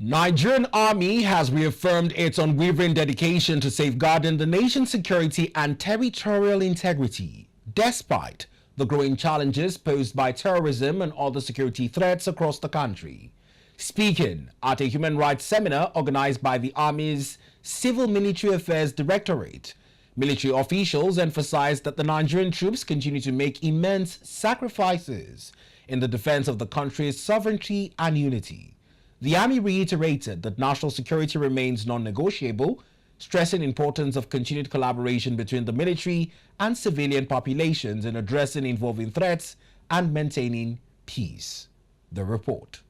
Nigerian Army has reaffirmed its unwavering dedication to safeguarding the nation's security and territorial integrity, despite the growing challenges posed by terrorism and other security threats across the country. Speaking at a human rights seminar organized by the Army's Civil Military Affairs Directorate, military officials emphasized that the Nigerian troops continue to make immense sacrifices in the defense of the country's sovereignty and unity. The Army reiterated that national security remains non-negotiable, stressing the importance of continued collaboration between the military and civilian populations in addressing evolving threats and maintaining peace. The report.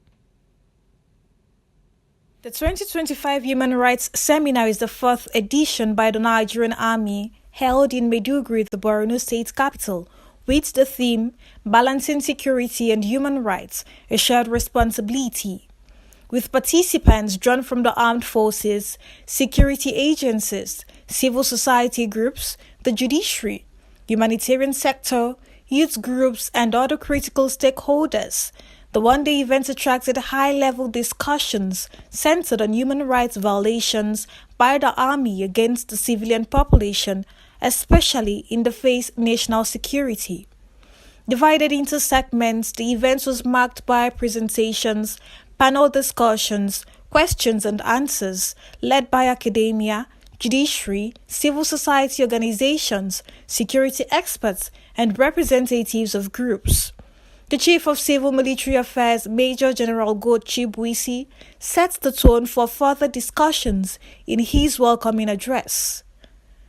The 2025 Human Rights Seminar is the fourth edition by the Nigerian Army, held in Maiduguri, the Borno state capital, with the theme Balancing Security and Human Rights, a Shared Responsibility, with participants drawn from the armed forces, security agencies, civil society groups, the judiciary, humanitarian sector, youth groups, and other critical stakeholders. The one-day event attracted high-level discussions centered on human rights violations by the army against the civilian population, especially in the face of national security. Divided into segments, the event was marked by presentations, panel discussions, questions and answers led by academia, judiciary, civil society organizations, security experts, and representatives of groups. The Chief of Civil Military Affairs, Major General Gold Chibwisi, sets the tone for further discussions in his welcoming address.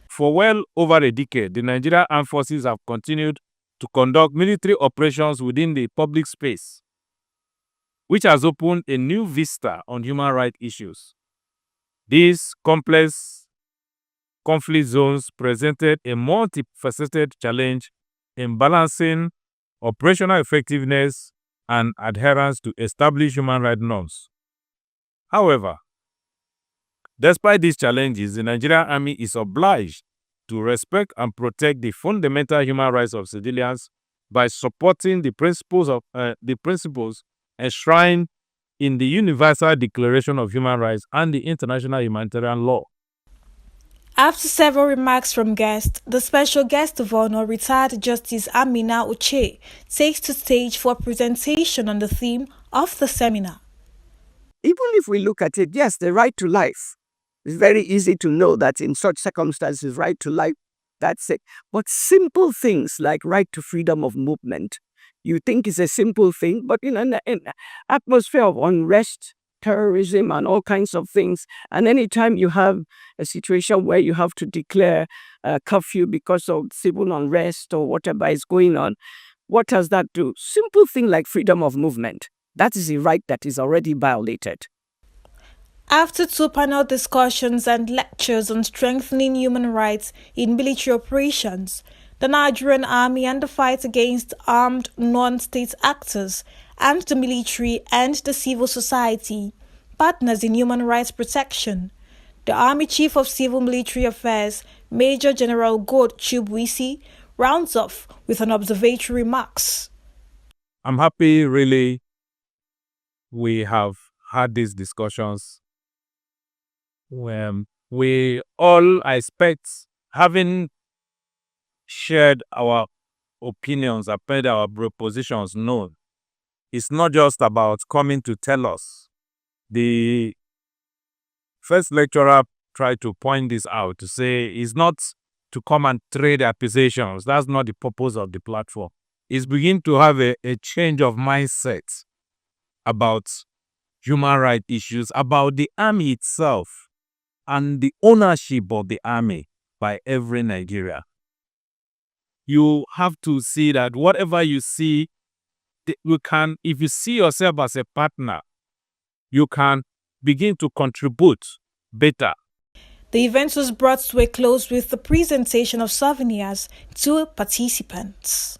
For well over a decade, the Nigerian Armed Forces have continued to conduct military operations within the public space, which has opened a new vista on human rights issues. These complex conflict zones presented a multifaceted challenge in balancing operational effectiveness and adherence to established human rights norms. However, despite these challenges, the Nigerian Army is obliged to respect and protect the fundamental human rights of civilians by supporting the principles enshrined in the Universal Declaration of Human Rights and the International Humanitarian Law. After several remarks from guests, the special guest of honor, retired Justice Amina Uche, takes the stage for a presentation on the theme of the seminar. Even if we look at it, yes, the right to life. It's very easy to know that in such circumstances, right to life, that's it. But simple things like right to freedom of movement, you think is a simple thing, but in an atmosphere of unrest, terrorism, and all kinds of things, and anytime you have a situation where you have to declare a curfew because of civil unrest or whatever is going on, what does that do? Simple thing like freedom of movement. That is a right that is already violated. After two panel discussions and lectures on strengthening human rights in military operations, the Nigerian Army and the fight against armed non-state actors, and the military and the civil society, partners in human rights protection. The Army Chief of Civil Military Affairs, Major General Gold Chibwisi, rounds off with an observatory remarks. I'm happy, really, we have had these discussions. We all, I expect, having shared our opinions, and made our positions known, it's not just about coming to tell us. The first lecturer tried to point this out, to say it's not to come and trade accusations. That's not the purpose of the platform. It's begin to have a change of mindset about human rights issues, about the army itself, and the ownership of the army by every Nigerian. You have to see that whatever you see, if you see yourself as a partner, you can begin to contribute better. The event was brought to a close with the presentation of souvenirs to participants.